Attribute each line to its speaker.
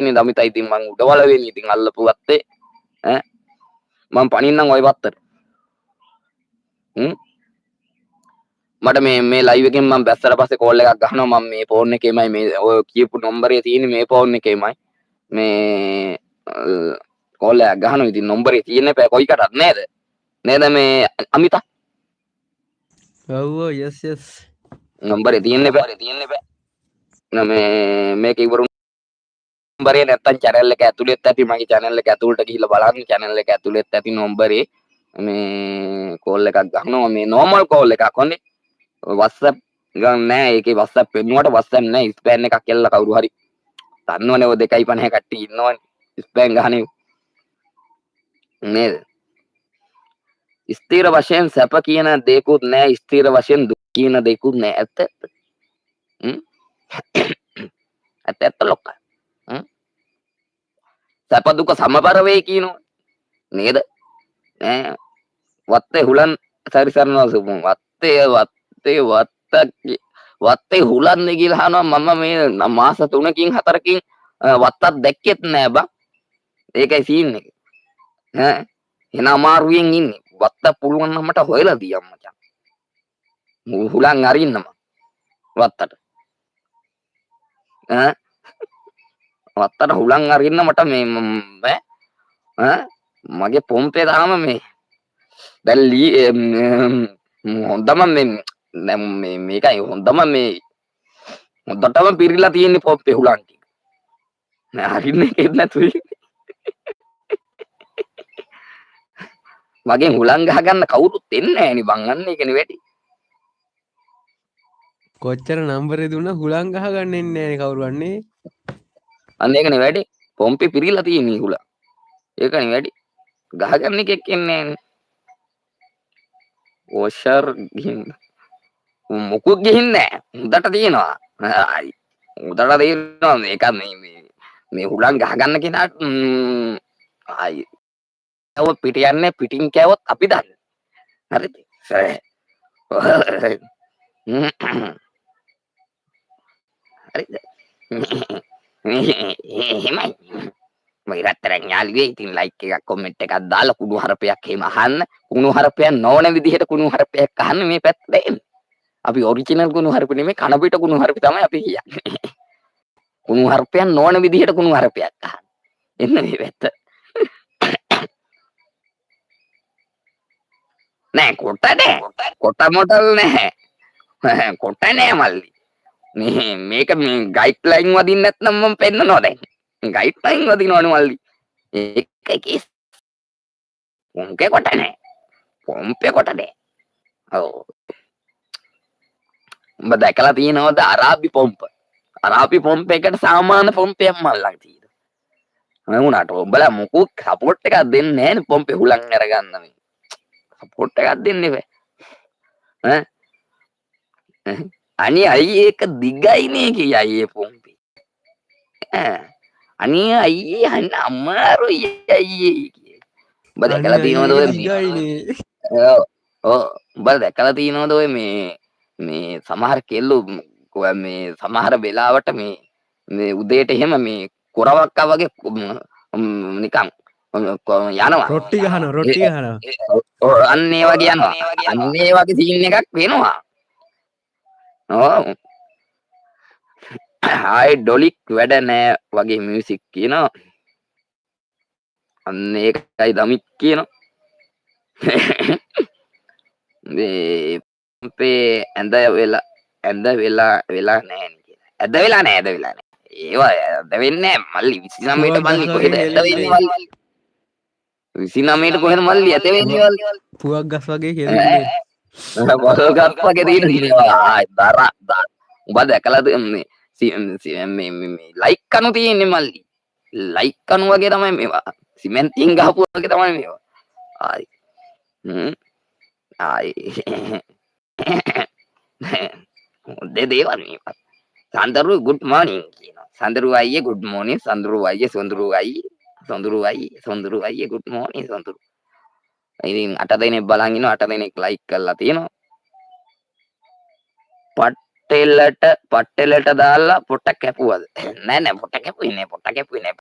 Speaker 1: ඉන්නේ දමිතා ඉතින් මං උඩවල වෙන්නේ ඉතින් අල්ලපු වත්තේ ඈ මං පනින්නම් ওই වත්තට මට මේ ලයිව් එකෙන් මම බැස්සට පස්සේ කෝල් එකක් ගහනවා මම මේ ෆෝන් එකේමයි මේ ඔය කියපු නම්බරේ තියෙන්නේ මේ ෆෝන් එකේමයි මේ කෝල් එකක් ගහනවා ඉතින් නම්බරේ තියෙන්නේ බෑ කොයි කටත් නේද මේ අමිතා
Speaker 2: ඔව් යස් යස්
Speaker 1: නම්බරේ තියෙන්නේ බෑ මේක ඉවරු නම්බරේ නැත්තම් channel එක ඇතුළෙත් ඇති මගේ channel එක ඇතුළට ගිහිල්ලා බලන්න channel එක ඇතුළෙත් ඇති නම්බරේ මේ කෝල් එකක් ගහනවා මේ normal කෝල් එකක් හොන්නේ WhatsApp ගන්න නෑ ඒකේ WhatsApp පෙන්නුවට WhatsApp නෑ ස්පෑම් එකක් කියලා කවුරු හරි දන්නවනේ ඔය 2.50 කට්ටිය ඉන්නවනේ ස්පෑම් ගහන්නේ නේද ස්ථීර වශයෙන් සැප කියන දේකුත් නෑ ස්ථීර වශයෙන් දුක් කියන දේකුත් නෑ ඇත්ත ලොක්කා සැප දුක සමබර වෙයි කියනවා නේද ඈ වත්තේ හුලන් සරිසරනවා සුමුන් වත්තේ හුලන්නේ කියලා අහනවා මම මේ මාස 3කින් 4කින් වත්තක් දැක්කෙත් නෑ බං ඒකයි සීන් එක ඈ එන අමාරුවෙන් ඉන්නේ වත්ත පුළුවන් නම් මට හොයලා දියම් මචං හුලන් අරින්නම වත්තට ඈ වත්තට හුලන් අරින්න මට මේ මගේ පොම්පේ තාම මේ දැන් හොඳම මේ මේකයි හොඳම මේ හොඳටම පිරීලා තියෙන්නේ පොම්පේ හුලන් ටික නෑ අරින්න එකෙත් නැතුයි මගෙන් හුලං ගහගන්න කවුරුත් එන්නේ නෑනේ බං අන්න ඒකනේ වැඩි
Speaker 2: කොච්චර නම්බරේ දුන්නා හුලං ගහගන්න එන්නේ නෑනේ කවුරුවන්නේ
Speaker 1: අන්න ඒකනේ වැඩි පොම්පේ පිරීලා තියෙන්නේ හුලං ඒකනේ වැඩි ගහගන්න එකෙක් එන්නේ නෑනේ ඔෂර් ගිහින් මොකුත් ගිහින් නෑ හොඳට තියෙනවා හොඳට තියෙනවා මේක මේ හුලං ගහගන්න කෙනාට ආයි ඔය පිට යන්නේ පිටින් කෑවොත් අපි දන්නේ හරිද හරිද එහෙමයි මගේ රත්තරන් යාළුවේ ඉතින් ලයික් එකක් කමෙන්ට් එකක් දාලා කුණු හරපයක් එහෙම අහන්න කුණු හරපයක් නොවන විදිහට කුණු හරපයක් අහන්න මේ පැත්තට එන්න අපි ඔරිජිනල් කුණු හරප නෙමෙයි කන පිට කුණු හරප තමයි අපි කියන්නේ කුණු හරපයක් නොවන විදිහට කුණු හරපයක් අහන්න එන්න මේ පැත්ත නෑ කොට මොටල් නෑ කොට නෑ මල්ලි මේක මේ ගයිඩ් ලයින් වදින්න නැත්නම් මම පෙන්නනවා දැන් ගයිඩ් ලයින් වදිනවනේ මල්ලි ඒක කේස් පොම්පේ කොට නෑ ඔව් උඹ දැකලා තියෙනවද අරාබි පොම්ප එකට සාමාන්‍ය පොම්පයක් මල්ලක් තියෙනවා මම උනාට උඹලා මොකක් සපෝට් එකක් දෙන්නේ නෑනේ පොම්පේ හුලං අරගන්න මේ සපෝට් එකක් දෙන්නේ බෑ අනේ අයියේ ඒක දිගයිනේ කියයි ඒ පොම්පේ අනේ අයියේ අන්න අමාරුයි අයියේ උඹ දැකලා තියෙනවද ඔය උඹ දැකලා තියෙනවද ඔය මේ සමහර කෙල්ලෝ මේ සමහර වෙලාවට මේ උදේට එහෙම මේ කොරවක්කා වගේ නිකන් යනවා
Speaker 2: රොට්ටි ගහනවා
Speaker 1: අන්න ඒ වගේ යනවා අන්න ඒ වගේ සීන් එකක් වෙනවා ඔව් ආයි ඩොලික් වැඩ නෑ වගේ මියුසික් කියනවා අන්න ඒකයි දමිත් කියනවා මේ ඇඳ වෙලා නෑ ඇද වෙලා නෑ ඒවා ඇද වෙන්නේ මල්ලි 29ට මල්ලි කොහෙද ඇද වෙන්නේ මල්ලි 29ට කොහෙද මල්ලි ඇද වෙන්නේ මල්ලි
Speaker 2: පුවක් ගස් වගේ කියලා
Speaker 1: පුවක් ගස් වගේ තියෙනවා දර උඹ දැකලාද මේ ලයික් කනු තියෙන්නේ මල්ලි ලයික් කනු වගේ තමයි මේවා සිමෙන්තියෙන් ගහපු වගේ තමයි මේවා ආයි දේවල් මේවා සඳරු good morning කියනවා සඳරු අයියේ good morning සඳරු අයියේ සොඳුරු අයියේ good morning සොඳුරු ඉතින් 8 දෙනෙක් බලන් ඉන්නවා 8 දෙනෙක් ලයික් කරලා තියෙනවා පට්ටෙල්ලට දාලා පොට්ටක් කැපුවද? නෑ පොට්ටක් කැපුවේ නෑ.